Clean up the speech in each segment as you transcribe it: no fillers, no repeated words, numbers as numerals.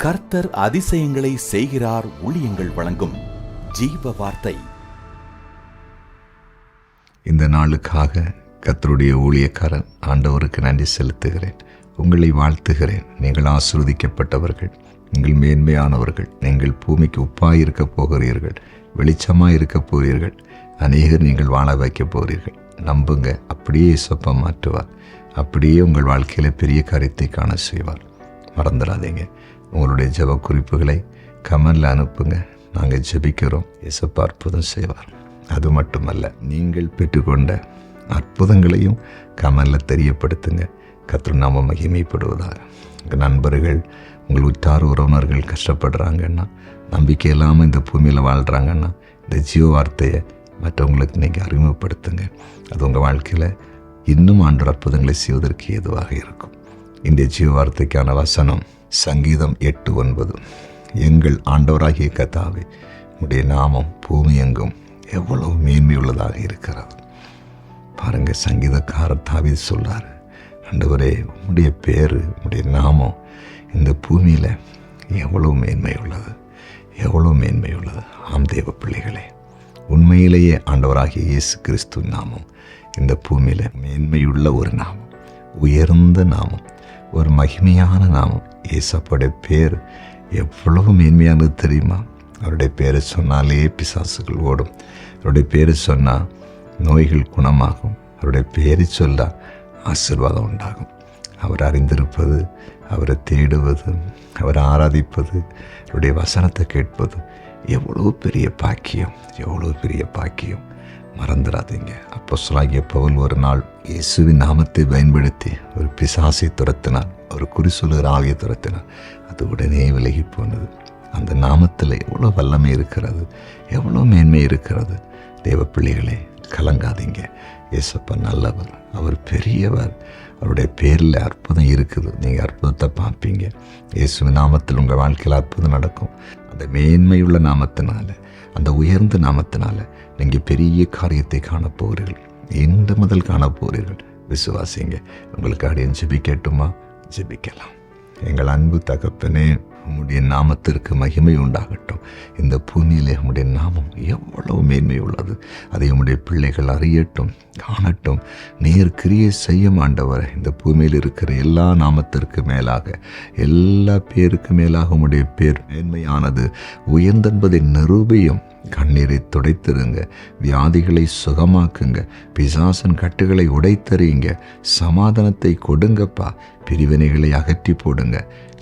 கர்த்தர் அதிசயங்களை செய்கிறார். ஊழியங்கள் வழங்கும் ஜீவ வார்த்தை. இந்த நாளுக்காக கர்த்தருடைய ஊழியக்காரன் ஆண்டவருக்கு நன்றி செலுத்துகிறேன். உங்களை வாழ்த்துகிறேன். நீங்கள் ஆசீர்வதிக்கப்பட்டவர்கள், நீங்கள் மேன்மையானவர்கள். நீங்கள் பூமிக்கு உப்பாய் இருக்க போகிறீர்கள், வெளிச்சமாய் இருக்க போகிறீர்கள். அநேகர் நீங்கள் வாழ வைக்க போகிறீர்கள். நம்புங்க, அப்படியே இயேசப்பா மாற்றுவார். அப்படியே உங்கள் வாழ்க்கையில் பெரிய காரியத்தை காண செய்வார். மறந்துடாதீங்க. உங்களுடைய ஜெப குறிப்புகளை கமெண்டில் அனுப்புங்க. நாங்கள் ஜெபிக்கிறோம். இயேசப்பா அற்புதம் செய்வார். அது மட்டுமல்ல, நீங்கள் பெற்றுக்கொண்ட அற்புதங்களையும் கமெண்டில் தெரியப்படுத்துங்க. கர்த்தர் நாம மகிமைப்படுவதாக. உங்கள் நண்பர்கள், உங்கள் உற்றார் உறவினர்கள் கஷ்டப்படுறாங்கன்னா, நம்பிக்கை இல்லாமல் இந்த பூமியில் வாழ்கிறாங்கன்னா, இந்த ஜீவ வார்த்தையை மற்றவங்களுக்கு நீங்கள் அறிமுகப்படுத்துங்க. அது உங்கள் வாழ்க்கையில் இன்னும் ஆண்டவர் அற்புதங்களை செய்வதற்கு ஏதுவாக இருக்கும். இந்த ஜீவ வார்த்தைக்கான வசனம் சங்கீதம் 8:9. எங்கள் ஆண்டவராகிய கர்த்தாவே, உம்முடைய நாமம் பூமி எங்கும் எவ்வளவு மேன்மையுள்ளதாக இருக்கிறது. பாருங்க, சங்கீதக்காரர் தாவீது சொல்றாரு, ஆண்டவரே, உம்முடைய பேரு, உம்முடைய நாமம் இந்த பூமியில் எவ்வளவு மேன்மை உள்ளது, எவ்வளவு மேன்மை உள்ளது. ஆம் தேவ பிள்ளைகளே, உண்மையிலேயே ஆண்டவராகிய இயேசு கிறிஸ்து நாமம் இந்த பூமியில் மேன்மையுள்ள ஒரு நாமம், உயர்ந்த நாமம், ஒரு மகிமையான நாமம். இயேசப்போடைய பேர் எவ்வளவு மேன்மையானது தெரியுமா? அவருடைய பேரை சொன்னாலே பிசாசுகள் ஓடும். அவருடைய பேரை சொன்னால் நோய்கள் குணமாகும். அவருடைய பேரை சொல்ல ஆசீர்வாதம் உண்டாகும். அவர் அறிந்திருப்பது, அவரை தேடுவது, அவரை ஆராதிப்பது, அவருடைய வசனத்தை கேட்பது எவ்வளோ பெரிய பாக்கியம், எவ்வளோ பெரிய பாக்கியம். மறந்துடாதீங்க. அப்போஸ்தலனாகிய பவுல் ஒரு நாள் இயேசுவின் நாமத்தை பயன்படுத்தி ஒரு பிசாசை துரத்தினார், ஒரு குறி சொல்லுகிற ஆவியை துரத்தினார். அது உடனே விலகி போனது. அந்த நாமத்தில் எவ்வளோ வல்லமை இருக்கிறது, எவ்வளோ மேன்மை இருக்கிறது. தேவ பிள்ளைகளே, கலங்காதீங்க. இயேசப்பா நல்லவர், அவர் பெரியவர். அவருடைய பேரில் அற்புதம் இருக்குது. நீங்கள் அற்புதத்தை பார்ப்பீங்க. இயேசுவின் நாமத்தில் உங்கள் வாழ்க்கையில் அற்புதம் நடக்கும். அந்த மேன்மையுள்ள நாமத்தினால, அந்த உயர்ந்த நாமத்தினால நீங்கள் பெரிய காரியத்தை காணப்போகிறீர்கள். இன்று முதல் காணப்போகிறீர்கள். விசுவாசிங்க. உங்களுக்கு அடியேன் ஜெபிக்கட்டுமா? ஜெபிக்கலாம். எங்கள் அன்பு தகப்பனே, உம்முடைய நாமத்திற்கு மகிமை உண்டாகட்டும். இந்த பூமியிலே உம்முடைய நாமம் எவ்வளவு மேன்மை உள்ளது. அதை உம்முடைய பிள்ளைகள் அறியட்டும், காணட்டும். நேர் கிரியை செய்ய ஆண்டவரே. இந்த பூமியில் இருக்கிற எல்லா நாமத்திற்கு மேலாக, எல்லா பேருக்கு மேலாக உம்முடைய பேர் மேன்மையானது, உயர்ந்தென்பதை நிரூபியும். கண்ணீரை துடைத்திருங்க, வியாதிகளை சுகமாக்குங்க, பிசாசன் கட்டுகளை உடைத்தறியுங்க, சமாதானத்தை கொடுங்கப்பா, பிரிவினைகளை அகற்றி போடுங்க,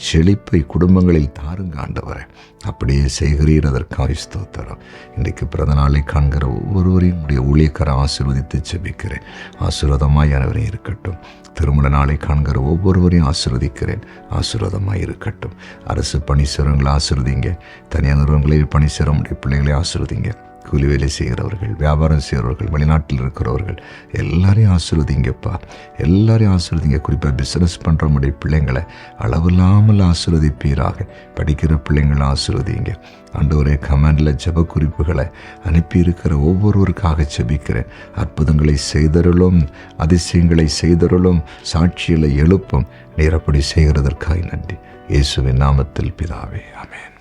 செழிப்பை குடும்பங்களில் தாருங்க ஆண்டவரே. அப்படியே செய்கிறீர், அதற்காக ஸ்தோத்திரம். இன்றைக்கு பிறந்த நாளை காண்கிற ஒவ்வொருவரையும் உடைய ஊழியக்கார ஆசீர்வதித்து ஜெபிக்கிறேன். ஆசீர்வாதமாய் அனைவரையும் இருக்கட்டும். திருமண நாளை காண்கிற ஒவ்வொருவரையும் ஆசீர்வதிக்கிறேன். ஆசீர்வாதமாக இருக்கட்டும். அரசு பணி செய்கிறவங்களை ஆசீர்வதிங்க. தனியார் நிறுவனங்களில் பணி செய்கிற உடைய பிள்ளைகளை ஆசீர்வதிங்க. கூலி வேலை செய்கிறவர்கள், வியாபாரம் செய்கிறவர்கள், வெளிநாட்டில் இருக்கிறவர்கள் எல்லாரையும் ஆசீர்வதிங்கப்பா. எல்லாரையும் ஆசீர்வதிங்க. குறிப்பாக பிஸ்னஸ் பண்ணுற உடைய பிள்ளைங்களை அளவில்லாமல் ஆசீர்வதிப்பீராக. படிக்கிற பிள்ளைங்களை ஆசீர்வதிங்க ஆண்டவரே. கமெண்டில் ஜெப குறிப்புகளை அனுப்பியிருக்கிற ஒவ்வொருவருக்காக ஜெபிக்கிறேன். அற்புதங்களை செய்தருளும், அதிசயங்களை செய்தருளும், சாட்சிகளை எழுப்பும். நீர் அப்படி செய்கிறதற்காக நன்றி. இயேசுவின் நாமத்தில் பிதாவே, ஆமென்.